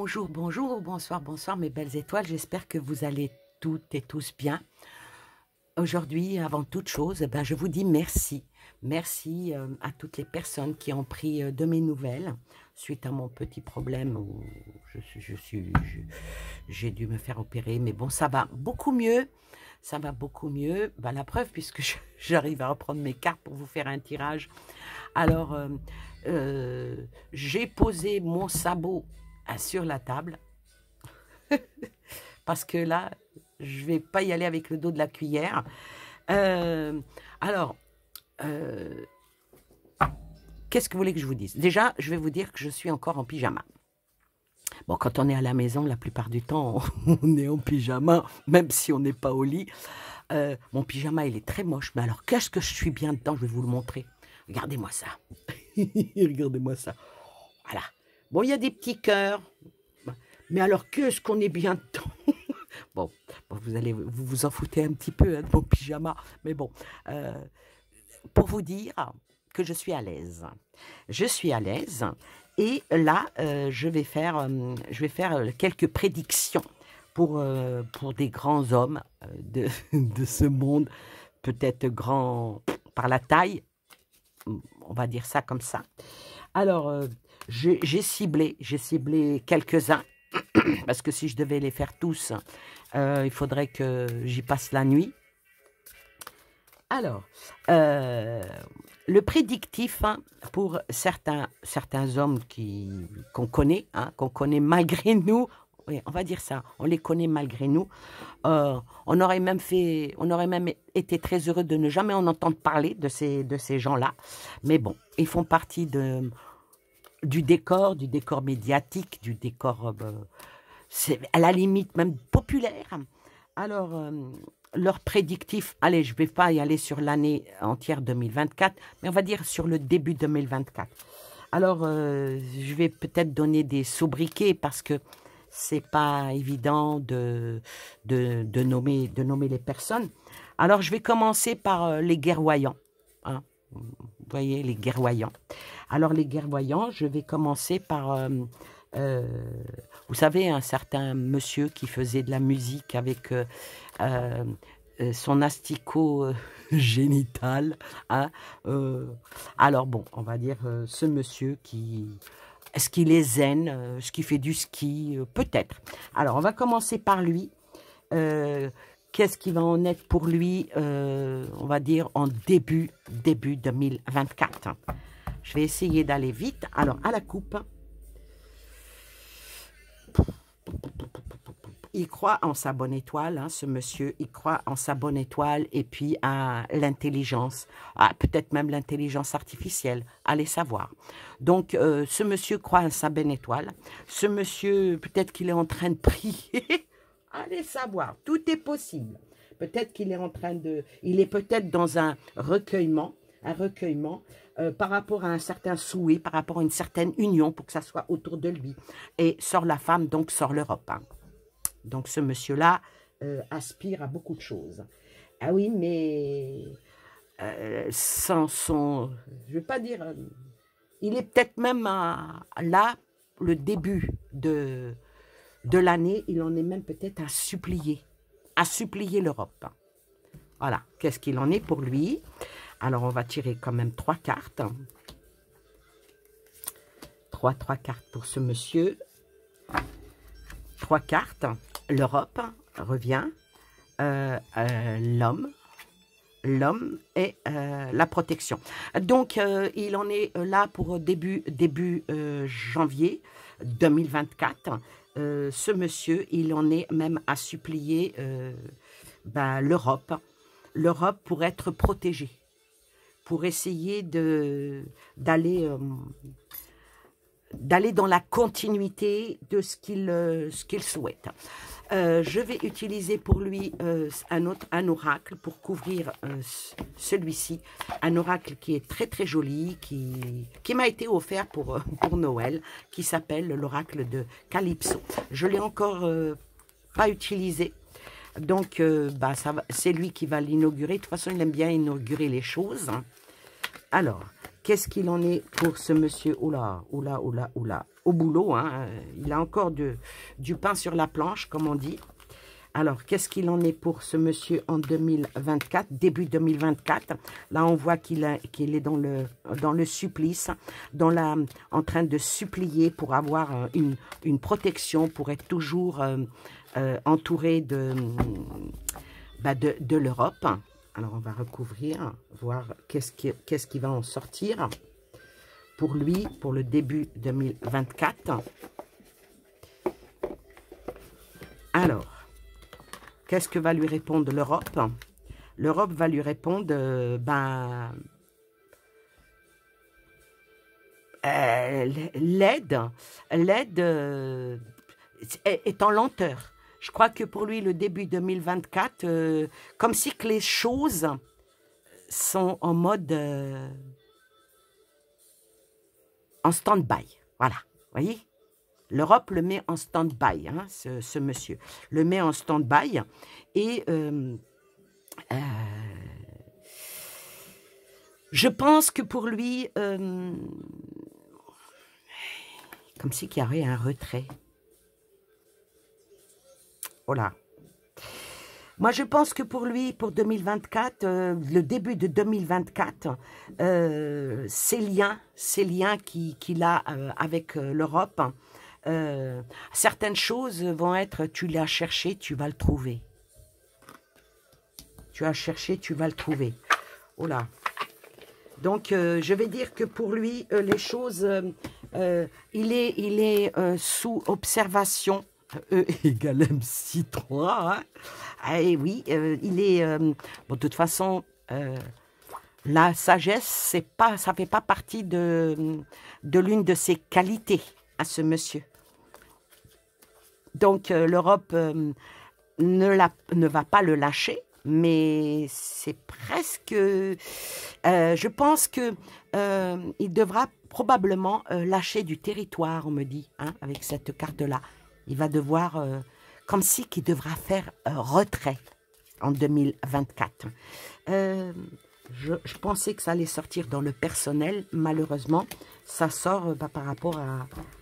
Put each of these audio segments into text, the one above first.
Bonjour, bonjour, bonsoir, bonsoir mes belles étoiles. J'espère que vous allez toutes et tous bien. Aujourd'hui, avant toute chose, je vous dis merci. Merci à toutes les personnes qui ont pris de mes nouvelles suite à mon petit problème où j'ai dû me faire opérer. Mais bon, ça va beaucoup mieux. Ça va beaucoup mieux. La preuve, puisque j'arrive à reprendre mes cartes pour vous faire un tirage. Alors, j'ai posé mon sabot sur la table parce que là, je vais pas y aller avec le dos de la cuillère. Alors, qu'est-ce que vous voulez que je vous dise? Déjà, je vais vous dire que je suis encore en pyjama. Bon, quand on est à la maison, la plupart du temps, on est en pyjama, même si on n'est pas au lit. Mon pyjama, il est très moche. Mais alors, qu'est-ce que je suis bien dedans? Je vais vous le montrer. Regardez-moi ça. Regardez-moi ça. Voilà. Bon, il y a des petits cœurs. Mais alors, qu'est-ce qu'on est bien dedans? Bon, vous allez vous en foutez un petit peu de mon pyjama. Mais bon, pour vous dire que je suis à l'aise. Je suis à l'aise. Et là, je vais faire quelques prédictions pour des grands hommes de ce monde, peut-être grands par la taille, on va dire ça comme ça. Alors, j'ai ciblé quelques-uns, parce que si je devais les faire tous, il faudrait que j'y passe la nuit. Alors, le prédictif pour certains hommes qu'on connaît malgré nous, oui, on va dire ça, on les connaît malgré nous. On aurait même été très heureux de ne jamais en entendre parler de ces gens-là. Mais bon, ils font partie du décor médiatique, du décor, c'est à la limite même populaire. Alors, leur prédictif, allez, je ne vais pas y aller sur l'année entière 2024, mais on va dire sur le début 2024. Alors, je vais peut-être donner des sobriquets parce que c'est pas évident de nommer les personnes. Alors, je vais commencer par les guerroyants. Hein. Vous voyez, les guerroyants. Alors, les guerroyants, je vais commencer par... vous savez, un certain monsieur qui faisait de la musique avec son asticot génital. Hein, alors bon, on va dire ce monsieur qui... Est-ce qu'il est zen? Est-ce qu'il fait du ski? Peut-être. Alors, on va commencer par lui. Qu'est-ce qui va en être pour lui, on va dire, en début 2024. Je vais essayer d'aller vite. Alors, à la coupe... Il croit en sa bonne étoile, hein, ce monsieur, il croit en sa bonne étoile et puis à l'intelligence, peut-être même l'intelligence artificielle, allez savoir. Donc, ce monsieur croit en sa bonne étoile, ce monsieur, peut-être qu'il est en train de prier, allez savoir, tout est possible. Peut-être qu'il est en train de... Il est peut-être dans un recueillement, par rapport à un certain souhait, par rapport à une certaine union, pour que ça soit autour de lui. Et sort la femme, donc sort l'Europe. Hein. Donc ce monsieur-là aspire à beaucoup de choses. Ah oui, mais sans son... Je ne veux pas dire... il est peut-être même là, le début de l'année, il en est même peut-être à supplier l'Europe. Voilà, qu'est-ce qu'il en est pour lui? Alors, on va tirer quand même 3 cartes. 3 cartes pour ce monsieur. 3 cartes. L'Europe revient. L'homme et la protection. Donc, il en est là pour début janvier 2024. Ce monsieur, il en est même à supplier l'Europe pour être protégée, pour essayer d'aller dans la continuité de ce qu'il souhaite. Je vais utiliser pour lui un oracle pour couvrir celui-ci, un oracle qui est très très joli, qui m'a été offert pour Noël, qui s'appelle l'oracle de Calypso. Je ne l'ai encore pas utilisé. Donc, c'est lui qui va l'inaugurer. De toute façon, il aime bien inaugurer les choses. Alors, qu'est-ce qu'il en est pour ce monsieur? Oula, oula, oula, oula. au boulot. Hein. Il a encore du pain sur la planche, comme on dit. Alors, qu'est-ce qu'il en est pour ce monsieur en 2024, début 2024? Là, on voit qu'il est dans le supplice, en train de supplier pour avoir une protection, pour être toujours entouré de l'Europe. Alors, on va recouvrir, voir qu'est-ce qui va en sortir pour lui, pour le début 2024. Alors, qu'est-ce que va lui répondre l'Europe? L'Europe va lui répondre, l'aide est en lenteur. Je crois que pour lui, le début 2024, comme si que les choses sont en mode en stand-by. Voilà, voyez? L'Europe le met en stand-by, hein, ce monsieur. Le met en stand-by et je pense que pour lui, comme si qu'il y avait un retrait. Voilà. Moi, je pense que pour lui, pour 2024, le début de 2024, ces liens qu'il a avec l'Europe, certaines choses vont être, tu l'as cherché, tu vas le trouver. Tu as cherché, tu vas le trouver. Oh là. Donc, je vais dire que pour lui, les choses, il est sous observation. E égale MC3. Hein? Et oui, il est... bon, de toute façon, la sagesse, ça fait pas partie de l'une de ses qualités à ce monsieur. Donc, l'Europe ne va pas le lâcher, mais c'est presque... je pense que il devra probablement lâcher du territoire, on me dit, hein, avec cette carte-là. Il va devoir, comme si qu'il devra faire retrait en 2024. Je pensais que ça allait sortir dans le personnel. Malheureusement, ça sort par rapport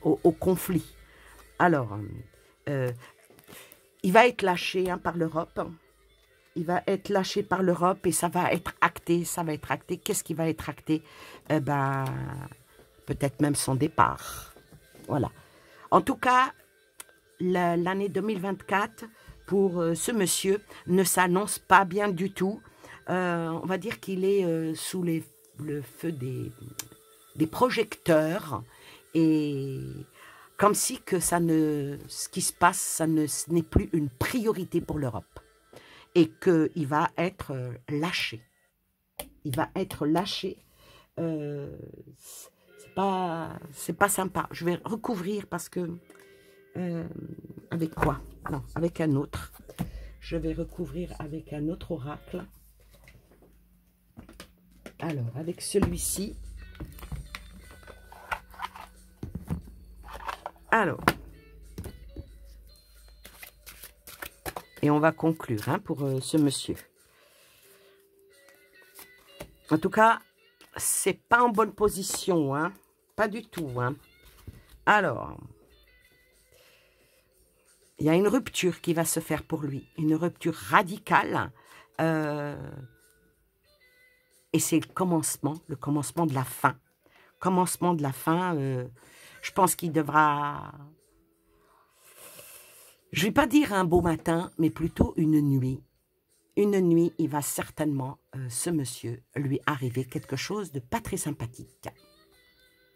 au conflit. Alors, il va être lâché hein, par l'Europe. Il va être lâché par l'Europe et ça va être acté. Ça va être acté. Qu'est-ce qui va être acté? Peut-être même son départ. Voilà. En tout cas, l'année 2024 pour ce monsieur ne s'annonce pas bien du tout. On va dire qu'il est sous le feu des projecteurs et comme si que ce qui se passe, ce n'est plus une priorité pour l'Europe et qu'il va être lâché. Il va être lâché. C'est pas sympa. Je vais recouvrir parce que avec quoi? Non, avec un autre. Je vais recouvrir avec un autre oracle. Alors, avec celui-ci. Alors. Et on va conclure hein, pour ce monsieur. En tout cas, c'est pas en bonne position. Hein, pas du tout. Hein. Alors. Il y a une rupture qui va se faire pour lui, une rupture radicale. Et c'est le commencement de la fin. Commencement de la fin, je pense qu'il devra... Je ne vais pas dire un beau matin, mais plutôt une nuit. Une nuit, il va certainement, ce monsieur, lui arriver quelque chose de pas très sympathique.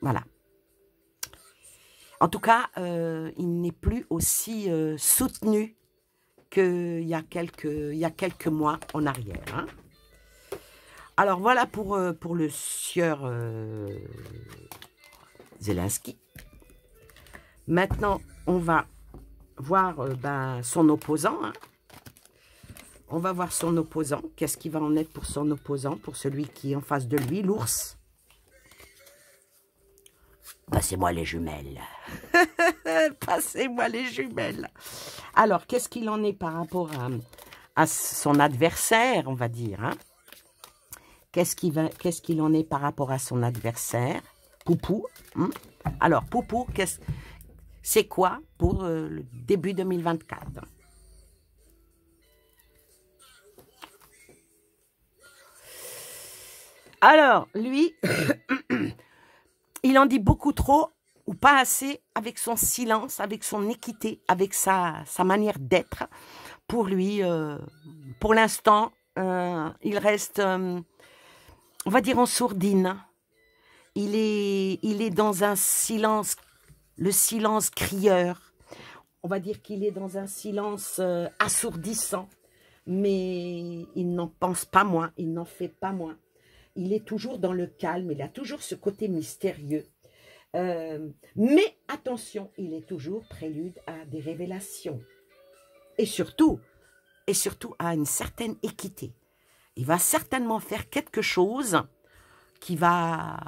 Voilà. En tout cas, il n'est plus aussi soutenu qu'il y a quelques mois en arrière. Hein. Alors, voilà pour le sieur Zelensky. Maintenant, on va voir son opposant. Hein. On va voir son opposant. Qu'est-ce qui va en être pour son opposant, pour celui qui est en face de lui, l'ours. Passez-moi les jumelles. Passez-moi les jumelles. Alors, qu'est-ce qu'il en est par rapport à son adversaire, on va dire. Hein? Qu'est-ce qu'il en est par rapport à son adversaire? Poupou. Alors, Poupou, c'est quoi pour le début 2024? Alors, lui, il en dit beaucoup trop ou pas assez avec son silence, avec son équité, avec sa manière d'être. Pour lui, pour l'instant, il reste, on va dire, en sourdine. Il est dans un silence, le silence crieur. On va dire qu'il est dans un silence assourdissant, mais il n'en pense pas moins, il n'en fait pas moins. Il est toujours dans le calme, il a toujours ce côté mystérieux. Mais attention, il est toujours prélude à des révélations. Et surtout à une certaine équité. Il va certainement faire quelque chose qui va,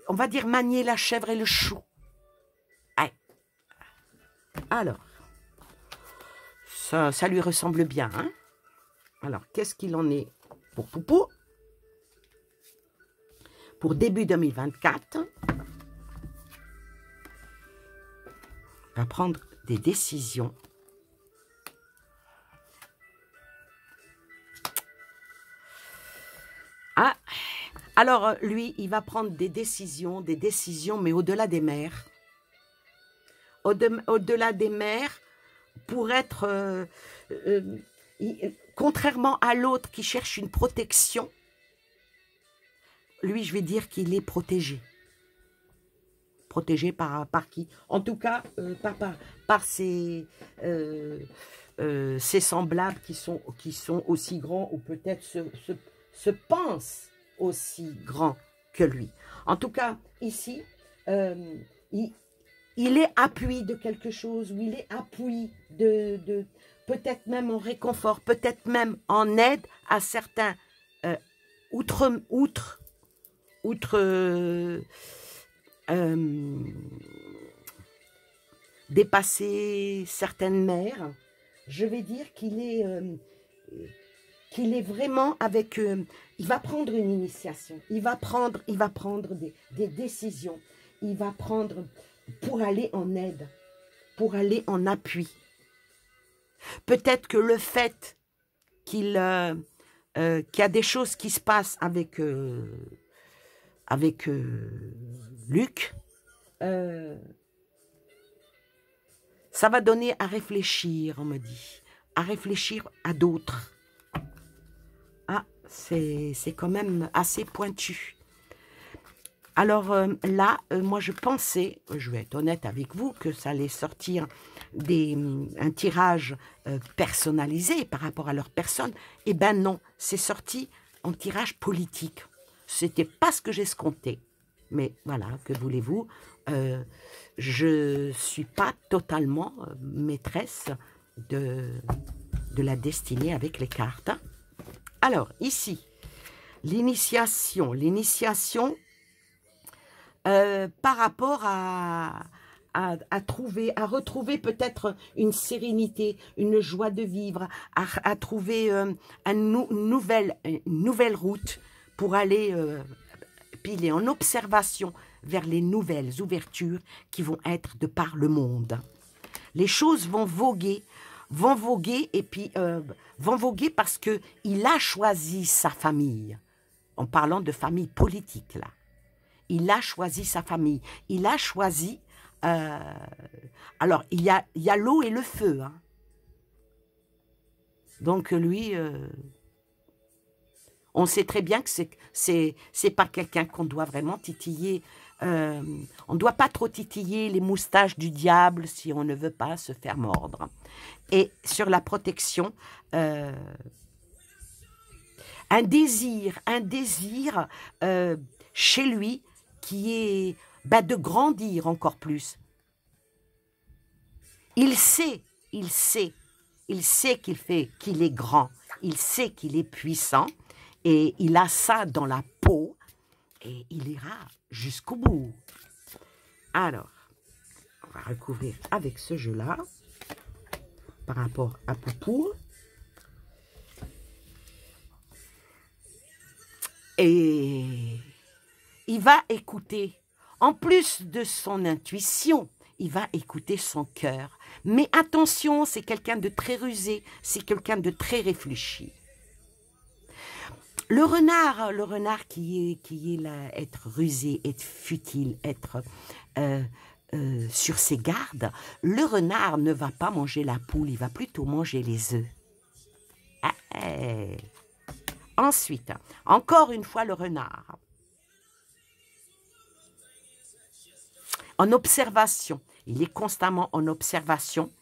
on va dire, manier la chèvre et le chou. Ouais. Alors, ça lui ressemble bien. Hein? Alors, qu'est-ce qu'il en est pour Poupou? Pour début 2024, il va prendre des décisions. Ah, alors lui, il va prendre des décisions, mais au-delà des mers. Au-delà des mers, pour être, contrairement à l'autre qui cherche une protection, lui, je vais dire qu'il est protégé. Protégé par qui? En tout cas, par ses semblables qui sont aussi grands ou peut-être se pensent aussi grands que lui. En tout cas, ici, il est appui de quelque chose, ou il est appui de peut-être même en réconfort, peut-être même en aide à certains, outre dépasser certaines mers, je vais dire qu'il est vraiment avec... il va prendre une initiation, il va prendre des décisions, il va prendre pour aller en aide, pour aller en appui. Peut-être que le fait qu'il y a des choses qui se passent avec Luc, ça va donner à réfléchir, on me dit, à réfléchir à d'autres. Ah, c'est quand même assez pointu. Alors là, moi je pensais, je vais être honnête avec vous, que ça allait sortir un tirage personnalisé par rapport à leur personne. Eh ben non, c'est sorti en tirage politique. C'était pas ce que j'escomptais. Mais voilà, que voulez-vous, je suis pas totalement maîtresse de la destinée avec les cartes. Alors, ici, l'initiation, par rapport à retrouver peut-être une sérénité, une joie de vivre, à trouver une nouvelle route pour aller piler en observation vers les nouvelles ouvertures qui vont être de par le monde. Les choses vont voguer et puis vont voguer parce que il a choisi sa famille. En parlant de famille politique là, il a choisi sa famille. Il a choisi. Alors il y a l'eau et le feu. Hein. Donc lui, on sait très bien que c'est pas quelqu'un qu'on doit vraiment titiller. On ne doit pas trop titiller les moustaches du diable si on ne veut pas se faire mordre. Et sur la protection, un désir chez lui qui est de grandir encore plus. Il sait qu'il est grand, il sait qu'il est puissant et il a ça dans la peau et il ira jusqu'au bout. Alors, on va recouvrir avec ce jeu-là par rapport à Poupou. Et il va écouter, en plus de son intuition, il va écouter son cœur. Mais attention, c'est quelqu'un de très rusé, c'est quelqu'un de très réfléchi. Le renard qui est là, être rusé, être futile, être sur ses gardes, le renard ne va pas manger la poule, il va plutôt manger les œufs. Ah, eh. Ensuite, encore une fois le renard. En observation, il est constamment en observation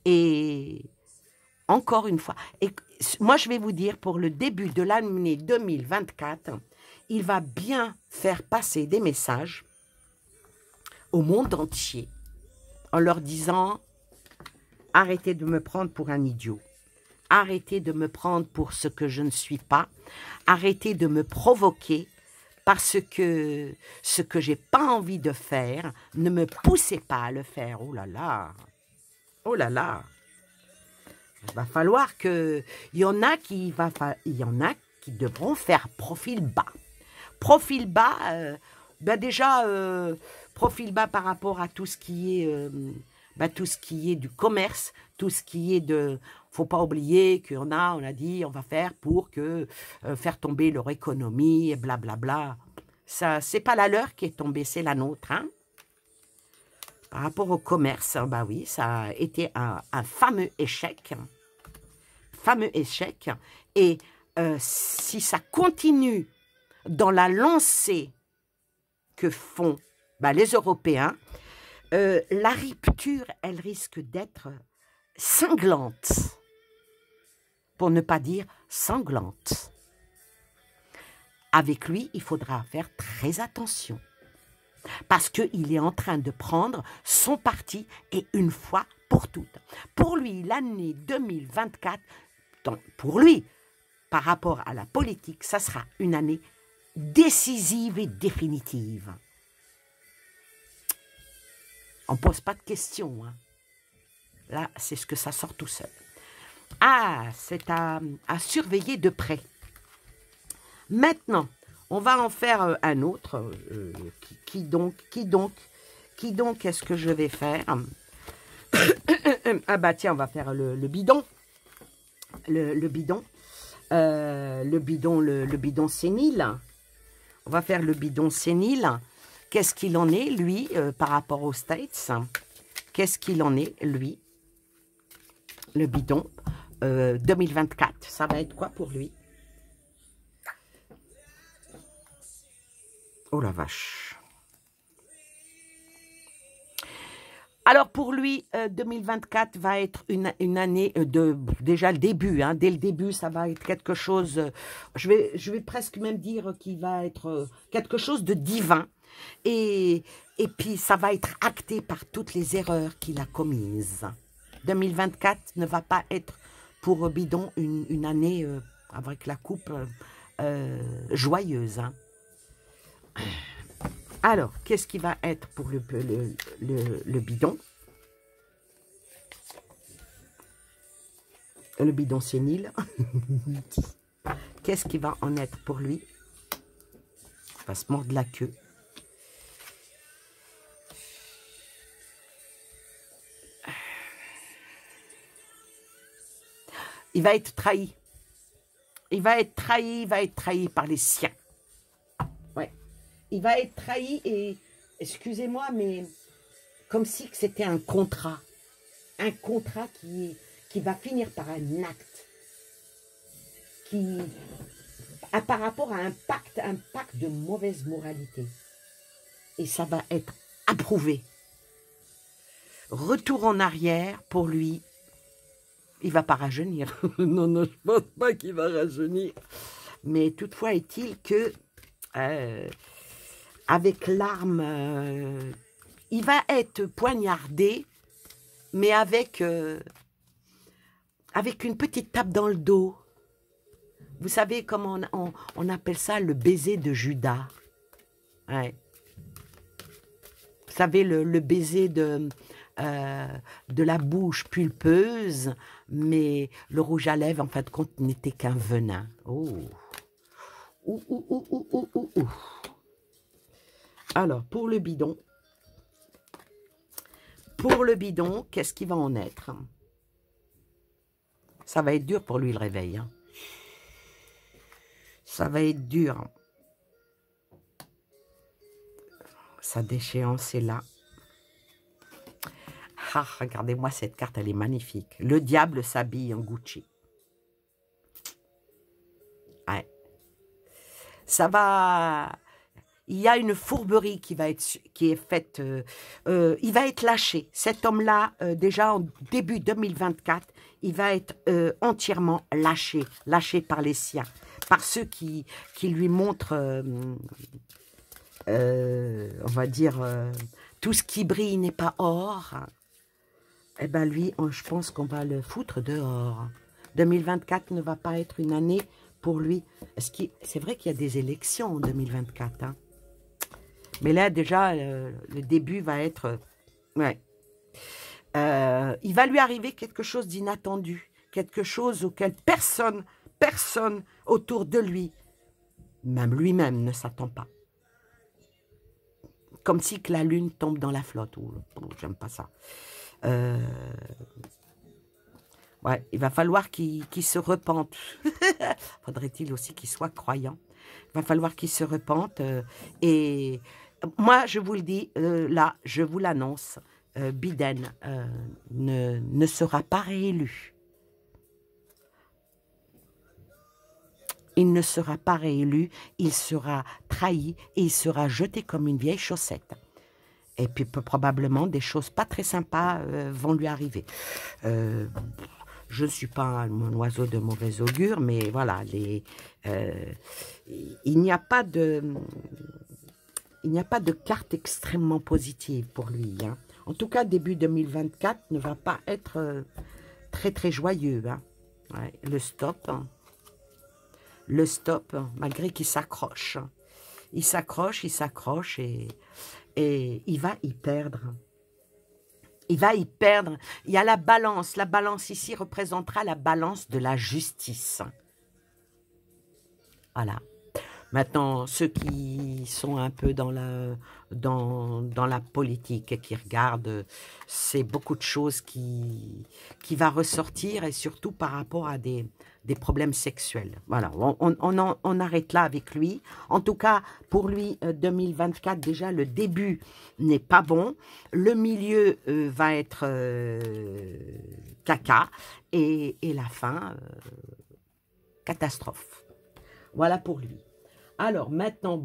et encore une fois, et moi je vais vous dire pour le début de l'année 2024, il va bien faire passer des messages au monde entier en leur disant arrêtez de me prendre pour un idiot, arrêtez de me prendre pour ce que je ne suis pas, arrêtez de me provoquer parce que ce que j'ai pas envie de faire, ne me poussez pas à le faire. Oh là là, oh là là. Il va falloir que, il y en a qui devront faire profil bas. Profil bas, déjà profil bas par rapport à tout ce qui est du commerce, tout ce qui est de, faut pas oublier qu'on a dit on va faire pour que faire tomber leur économie et blablabla. Ça, c'est pas la leur qui est tombée, c'est la nôtre, hein. Par rapport au commerce, bah oui, ça a été un fameux échec. Et si ça continue dans la lancée que font les Européens, la rupture, elle risque d'être cinglante, pour ne pas dire sanglante. Avec lui, il faudra faire très attention. Parce qu'il est en train de prendre son parti et une fois pour toutes. Pour lui, l'année 2024, pour lui, par rapport à la politique, ça sera une année décisive et définitive. On ne pose pas de questions. Hein. Là, c'est ce que ça sort tout seul. Ah, c'est à surveiller de près. Maintenant, on va en faire un autre. Qui donc est-ce que je vais faire? Ah bah tiens, on va faire le bidon. Le bidon sénile. On va faire le bidon sénile. Qu'est-ce qu'il en est, lui, par rapport aux States? Qu'est-ce qu'il en est, lui? Le bidon 2024. Ça va être quoi pour lui? Oh la vache. Alors pour lui, 2024 va être une année déjà le début. Hein, dès le début, ça va être quelque chose, je vais presque même dire qu'il va être quelque chose de divin. Et puis ça va être acté par toutes les erreurs qu'il a commises. 2024 ne va pas être pour Bidon une année avec la coupe joyeuse. Hein. Alors, qu'est-ce qui va être pour le bidon? Le bidon sénile. Qu'est-ce qui va en être pour lui? Il va se mordre la queue. Il va être trahi. Il va être trahi par les siens. Ouais. Il va être trahi et, excusez-moi, mais comme si c'était un contrat. Un contrat qui va finir par un acte. Par rapport à un pacte de mauvaise moralité. Et ça va être approuvé. Retour en arrière, pour lui, il ne va pas rajeunir. Non, je ne pense pas qu'il va rajeunir. Mais toutefois est-il que, avec l'arme, il va être poignardé, mais avec une petite tape dans le dos. Vous savez comment on appelle ça, le baiser de Judas. Ouais. Vous savez, le baiser de la bouche pulpeuse, mais le rouge à lèvres, en fin de compte, n'était qu'un venin. Oh, Alors, pour le bidon, qu'est-ce qui va en être? Ça va être dur pour lui, le réveil. Hein. Ça va être dur. Sa déchéance est là. Ah, regardez-moi cette carte, elle est magnifique. Le diable s'habille en Gucci. Ouais. Ça va... Il y a une fourberie qui est faite. Il va être lâché. Cet homme-là, déjà en début 2024, il va être entièrement lâché. Lâché par les siens. Par ceux qui lui montrent, on va dire, tout ce qui brille n'est pas or. Eh bien, lui, je pense qu'on va le foutre dehors. 2024 ne va pas être une année pour lui. C'est vrai qu'il y a des élections en 2024. Hein. Mais là, déjà, le début va être... ouais. Il va lui arriver quelque chose d'inattendu. Quelque chose auquel personne autour de lui, même lui-même, ne s'attend pas. Comme si que la lune tombe dans la flotte. J'aime pas ça. Ouais, il va falloir qu'il se repente. Faudrait-il aussi qu'il soit croyant. Il va falloir qu'il se repente. Et moi, je vous le dis, là, je vous l'annonce, Biden ne sera pas réélu. Il ne sera pas réélu, il sera trahi et il sera jeté comme une vieille chaussette. Et puis probablement des choses pas très sympas vont lui arriver. Je ne suis pas un oiseau de mauvais augure, mais voilà, il n'y a pas de carte extrêmement positive pour lui. Hein. En tout cas, début 2024 ne va pas être très très joyeux. Hein. Ouais, le stop, malgré qu'il s'accroche. Il s'accroche et il va y perdre. Il va y perdre. Il y a la balance. La balance ici représentera la balance de la justice. Voilà. Maintenant, ceux qui sont un peu dans la politique et qui regardent, c'est beaucoup de choses qui va ressortir et surtout par rapport à des problèmes sexuels. Voilà, on arrête là avec lui. En tout cas, pour lui, 2024, déjà, le début n'est pas bon. Le milieu va être caca et la fin, catastrophe. Voilà pour lui. Alors maintenant,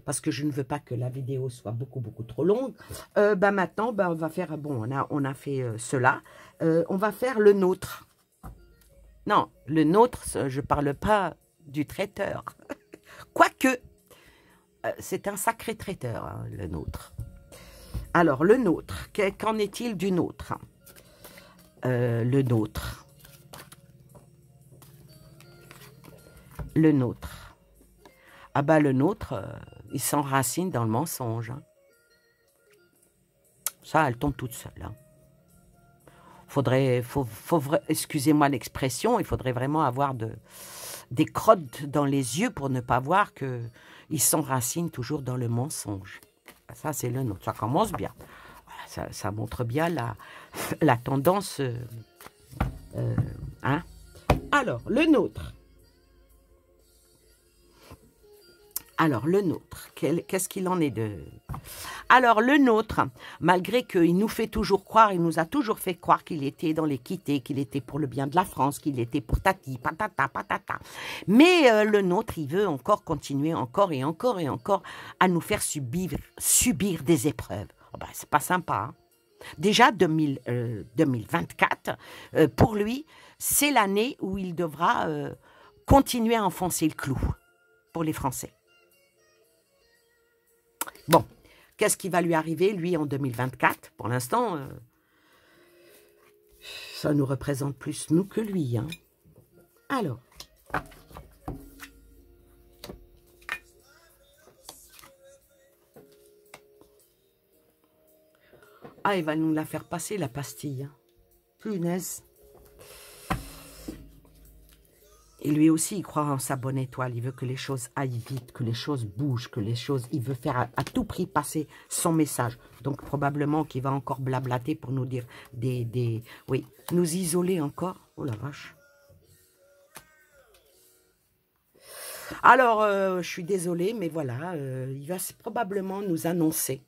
parce que je ne veux pas que la vidéo soit beaucoup trop longue, maintenant, on va faire, bon, on a fait cela, on va faire le nôtre. Non, le nôtre, je ne parle pas du traiteur. Quoique, c'est un sacré traiteur, hein, le nôtre. Alors, le nôtre, qu'en est-il du nôtre? Le nôtre. Le nôtre. Ah bah le nôtre, il s'enracine dans le mensonge. Hein. Ça, elle tombe toute seule. Hein. Excusez-moi l'expression, il faudrait vraiment avoir des crottes dans les yeux pour ne pas voir qu'il s'enracine toujours dans le mensonge. Ça, c'est le nôtre. Ça commence bien. Ça montre bien la tendance. Hein. Alors, le nôtre. Alors, le nôtre, qu'est-ce qu'il en est de... Alors, le nôtre, malgré qu'il nous fait toujours croire, il nous a toujours fait croire qu'il était dans l'équité, qu'il était pour le bien de la France, qu'il était pour tati, patata, patata. Mais le nôtre, il veut encore continuer, encore et encore et encore, à nous faire subir des épreuves. Oh ben, c'est pas sympa. Hein. Déjà, 2024, pour lui, c'est l'année où il devra continuer à enfoncer le clou pour les Français. Bon, qu'est-ce qui va lui arriver, lui, en 2024? Pour l'instant, ça nous représente plus nous que lui. Hein. Alors. Ah, il va nous la faire passer, la pastille. Punaise. Et lui aussi, il croit en sa bonne étoile. Il veut que les choses aillent vite, que les choses bougent, que les choses... Il veut faire à tout prix passer son message. Donc, probablement qu'il va encore blablater pour nous dire oui, nous isoler encore. Oh la vache. Alors, je suis désolée, mais voilà, il va probablement nous annoncer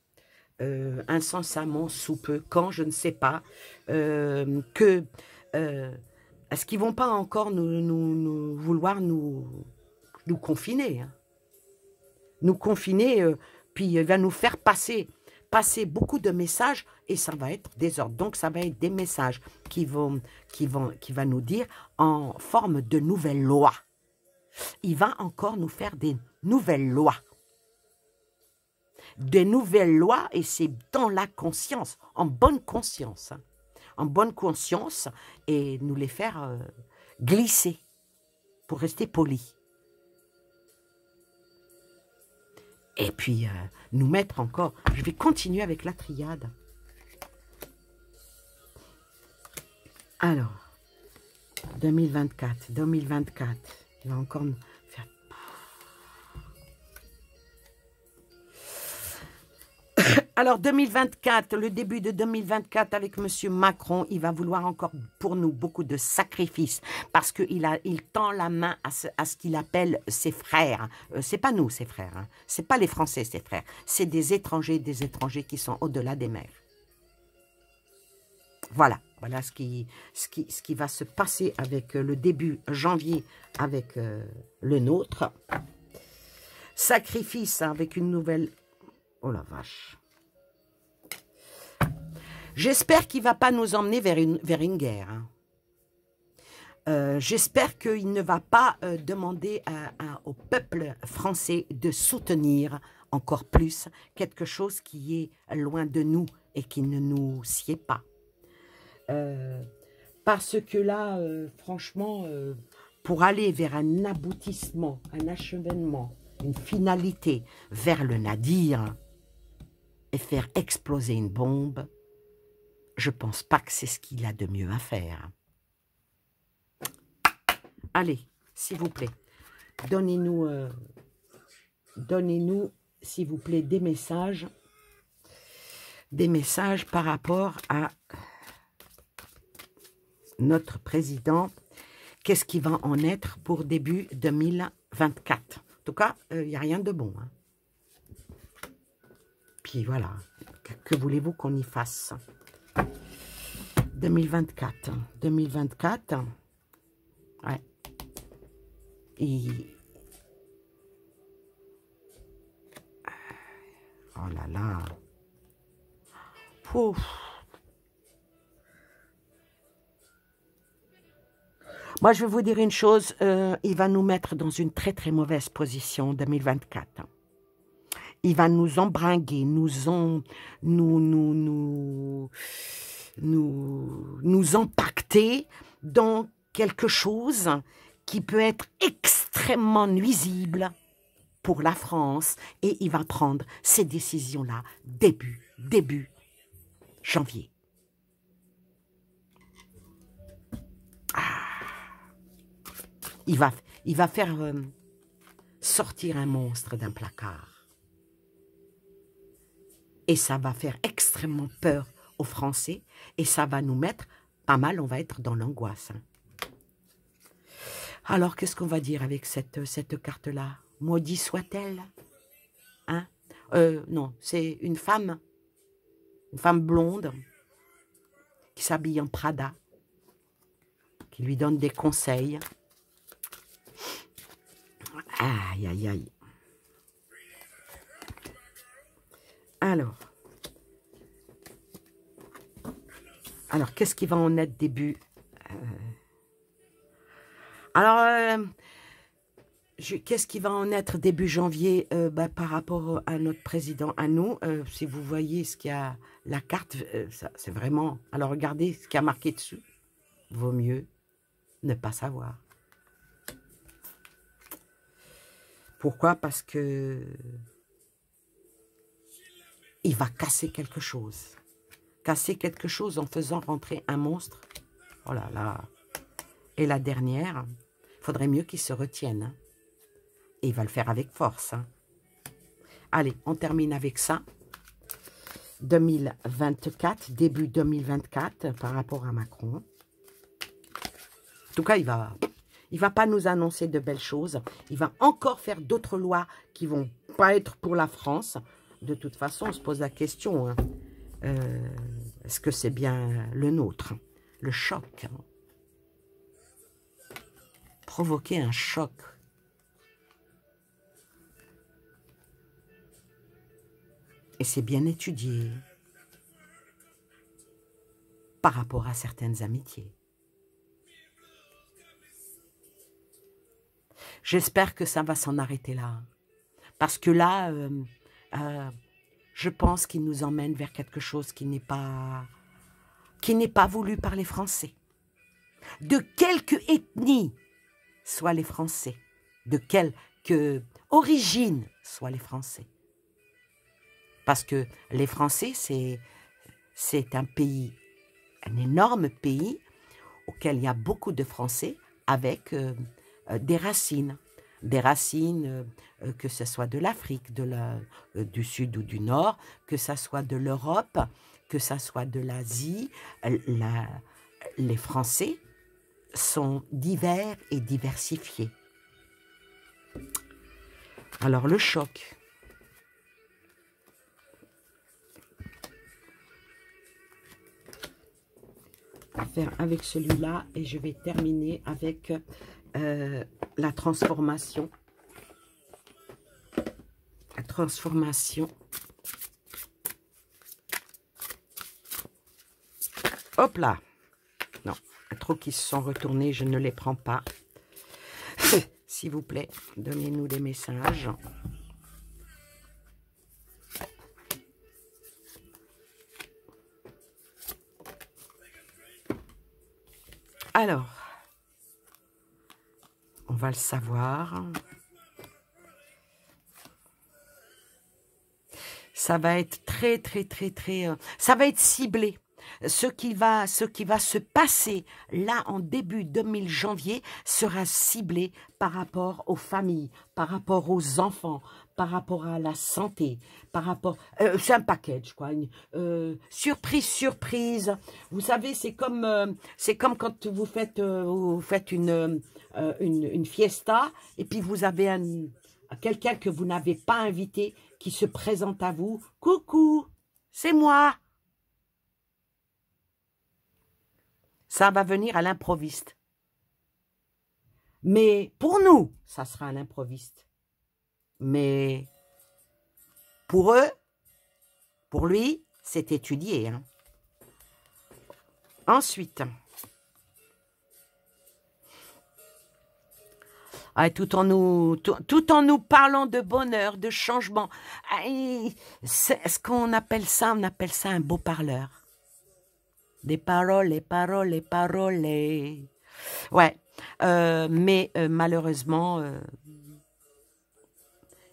incessamment sous peu, quand, je ne sais pas, que... est-ce qu'ils ne vont pas encore vouloir nous confiner, hein? Nous confiner, puis il va nous faire passer beaucoup de messages et ça va être des ordres. Donc, ça va être des messages qui va nous dire en forme de nouvelles lois. Il va encore nous faire des nouvelles lois. Des nouvelles lois, et c'est dans la conscience, en bonne conscience. Hein, en bonne conscience, et nous les faire glisser, pour rester poli. Et puis, nous mettre encore... Je vais continuer avec la triade. Alors, 2024, il va encore nous faire... Alors, 2024, le début de 2024 avec M. Macron, il va vouloir encore pour nous beaucoup de sacrifices parce qu'il tend la main à ce qu'il appelle ses frères. C'est pas nous, ses frères. Hein. C'est pas les Français, ses frères. C'est des étrangers qui sont au-delà des mers. Voilà ce qui va se passer avec le début janvier avec le nôtre. Sacrifice avec une nouvelle... Oh la vache. J'espère qu'il ne va pas nous emmener vers une guerre. Hein. J'espère qu'il ne va pas demander au peuple français de soutenir encore plus quelque chose qui est loin de nous et qui ne nous sied pas. Parce que là, franchement, pour aller vers un aboutissement, un achèvement, une finalité vers le nadir et faire exploser une bombe, je pense pas que c'est ce qu'il a de mieux à faire. Allez, s'il vous plaît, donnez-nous, s'il vous plaît, des messages par rapport à notre président. Qu'est-ce qui va en être pour début 2024? En tout cas, il n'y a rien de bon. Hein. Puis voilà, que voulez-vous qu'on y fasse? 2024, ouais. Et... oh là là. Pouf. Moi, je vais vous dire une chose, il va nous mettre dans une très très mauvaise position 2024. Il va nous embringuer, nous empaqueter dans quelque chose qui peut être extrêmement nuisible pour la France. Et il va prendre ces décisions-là début janvier. Il va faire sortir un monstre d'un placard. Et ça va faire extrêmement peur aux Français. Et ça va nous mettre pas mal, on va être dans l'angoisse. Hein. Alors, qu'est-ce qu'on va dire avec cette carte-là? Maudit soit-elle? Hein? Non, c'est une femme blonde, qui s'habille en Prada, qui lui donne des conseils. Aïe, aïe, aïe. Alors, qu'est-ce qui va en être début? Qu'est-ce qui va en être début janvier par rapport à notre président, à nous? Si vous voyez ce qu'il y a, la carte, c'est vraiment... Alors, regardez ce qu'il y a marqué dessus. Vaut mieux ne pas savoir. Pourquoi? Parce que il va casser quelque chose. Casser quelque chose en faisant rentrer un monstre. Oh là là. Et la dernière, il faudrait mieux qu'il se retienne. Hein. Et il va le faire avec force. Hein. Allez, on termine avec ça. 2024, début 2024, par rapport à Macron. En tout cas, il va pas nous annoncer de belles choses. Il va encore faire d'autres lois qui vont pas être pour la France. De toute façon, on se pose la question. Hein. Est-ce que c'est bien le nôtre? Le choc. Hein. Provoquer un choc. Et c'est bien étudié par rapport à certaines amitiés. J'espère que ça va s'en arrêter là. Parce que là, je pense qu'il nous emmène vers quelque chose qui n'est pas voulu par les Français. De quelque ethnie soient les Français, de quelque origine soient les Français. Parce que les Français, c'est un pays, un énorme pays, auquel il y a beaucoup de Français avec des racines. Des racines, que ce soit de l'Afrique, du Sud ou du Nord, que ce soit de l'Europe, que ce soit de l'Asie. Les Français sont divers et diversifiés. Alors le choc. On va faire avec celui-là et je vais terminer avec la transformation. La transformation. Hop là. Non, trop qui se sont retournés, je ne les prends pas. S'il vous plaît, donnez-nous des messages. Alors, on va le savoir. Ça va être très, ça va être ciblé. Ce qui va se passer là en début 2000 janvier sera ciblé par rapport aux familles, par rapport aux enfants, par rapport à la santé, par rapport... c'est un package, quoi. Surprise, surprise. Vous savez, c'est comme quand vous faites une fiesta et puis vous avez quelqu'un que vous n'avez pas invité qui se présente à vous. Coucou, c'est moi. Ça va venir à l'improviste. Mais pour nous, ça sera à l'improviste. Mais pour eux, pour lui, c'est étudié. Hein. Ensuite, tout en nous parlant de bonheur, de changement, est-ce qu'on appelle ça, un beau parleur. Des paroles, les paroles, les paroles. Ouais, mais malheureusement,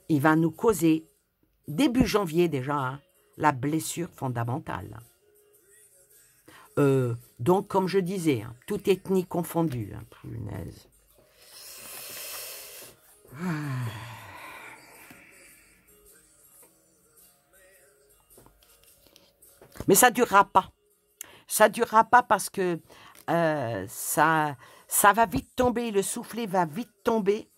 il va nous causer, début janvier déjà, hein, la blessure fondamentale. Donc, comme je disais, hein, toute ethnie confondue. Hein, punaise. Mais ça ne durera pas. Ça ne durera pas parce que ça va vite tomber, le soufflet va vite tomber.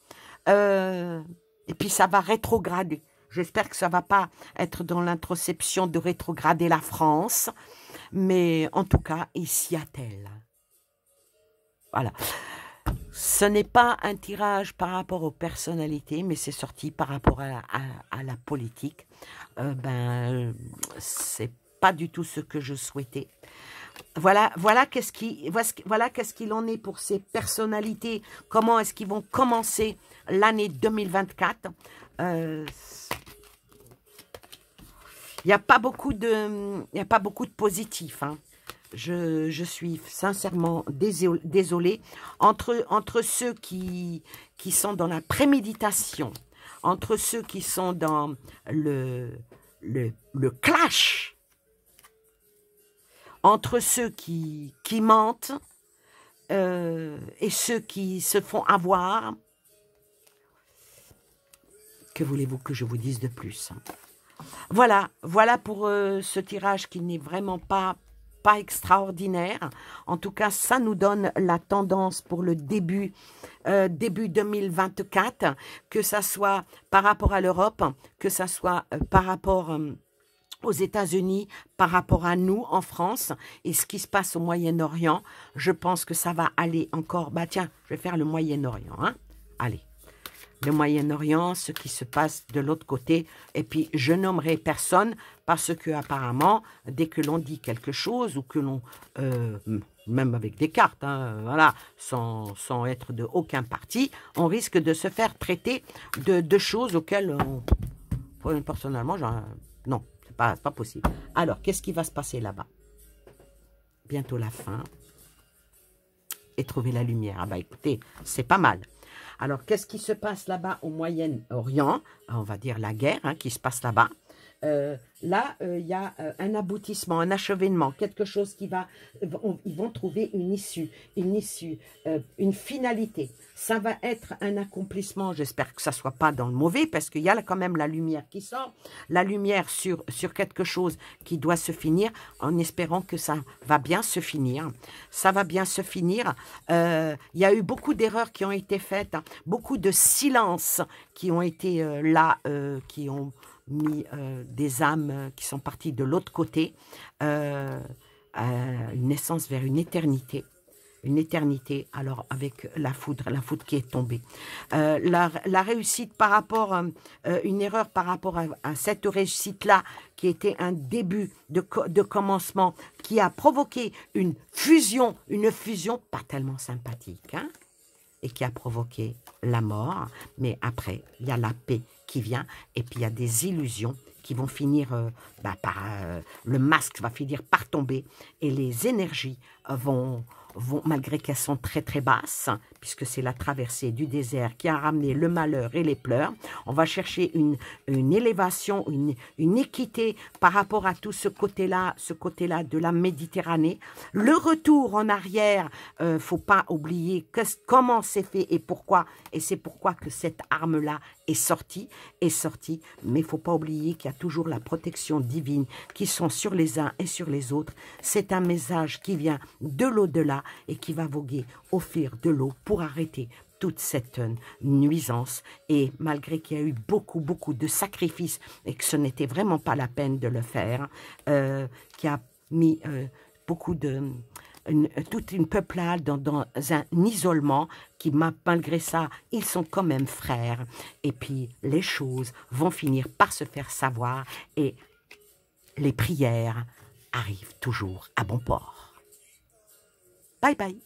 Et puis ça va rétrograder. J'espère que ça ne va pas être dans l'introspection de rétrograder la France. Mais en tout cas, ici a-t-elle. Voilà. Ce n'est pas un tirage par rapport aux personnalités, mais c'est sorti par rapport à la politique. C'est pas du tout ce que je souhaitais. Voilà qu'est-ce qu'il en est pour ces personnalités. Comment est-ce qu'ils vont commencer l'année 2024. Il n'y a pas beaucoup de positifs. Hein. Je suis sincèrement désolée. Entre ceux qui sont dans la préméditation, entre ceux qui sont dans le clash, entre ceux qui mentent, et ceux qui se font avoir. Que voulez-vous que je vous dise de plus? Voilà, voilà pour ce tirage qui n'est vraiment pas extraordinaire. En tout cas, ça nous donne la tendance pour le début 2024, que ça soit par rapport à l'Europe, que ça soit par rapport aux États-Unis, par rapport à nous en France, et ce qui se passe au Moyen-Orient. Je pense que ça va aller encore. Bah tiens, je vais faire le Moyen-Orient, hein. Allez. Le Moyen-Orient, ce qui se passe de l'autre côté. Et puis, je nommerai personne parce que apparemment, dès que l'on dit quelque chose ou que l'on, même avec des cartes, hein, voilà, sans être de aucun parti, on risque de se faire traiter de choses auxquelles, personnellement, non, c'est pas possible. Alors, qu'est-ce qui va se passer là-bas? Bientôt la fin. Et trouver la lumière. Ah bah écoutez, c'est pas mal. Alors, qu'est-ce qui se passe là-bas au Moyen-Orient? On va dire la guerre qui se passe là-bas. Là, il y a un aboutissement, un achèvement, quelque chose qui va... Ils vont trouver une issue, une finalité. Ça va être un accomplissement. J'espère que ça ne soit pas dans le mauvais, parce qu'il y a quand même la lumière qui sort, la lumière sur quelque chose qui doit se finir, en espérant que ça va bien se finir. Ça va bien se finir. Il y a eu beaucoup d'erreurs qui ont été faites, hein, beaucoup de silences qui ont été là, qui ont mis des âmes qui sont parties de l'autre côté, une naissance vers une éternité, alors avec la foudre qui est tombée. La réussite par rapport, une erreur par rapport à cette réussite-là, qui était un début de commencement, qui a provoqué une fusion pas tellement sympathique, hein, et qui a provoqué la mort. Mais après, il y a la paix qui vient, et puis il y a des illusions qui vont finir le masque va finir par tomber, et les énergies vont malgré qu'elles sont très très basses, puisque c'est la traversée du désert qui a ramené le malheur et les pleurs, on va chercher une élévation, une équité par rapport à tout ce côté-là de la Méditerranée. Le retour en arrière, faut pas oublier comment c'est fait et pourquoi, et c'est pourquoi que cette arme-là est sortie, mais il faut pas oublier qu'il y a toujours la protection divine qui sont sur les uns et sur les autres. C'est un message qui vient de l'au-delà et qui va voguer au fil de l'eau pour arrêter toute cette nuisance. Et malgré qu'il y a eu beaucoup de sacrifices et que ce n'était vraiment pas la peine de le faire, qui a mis toute une peuplade dans un isolement, qui malgré ça, ils sont quand même frères. Et puis les choses vont finir par se faire savoir, et les prières arrivent toujours à bon port. Bye bye.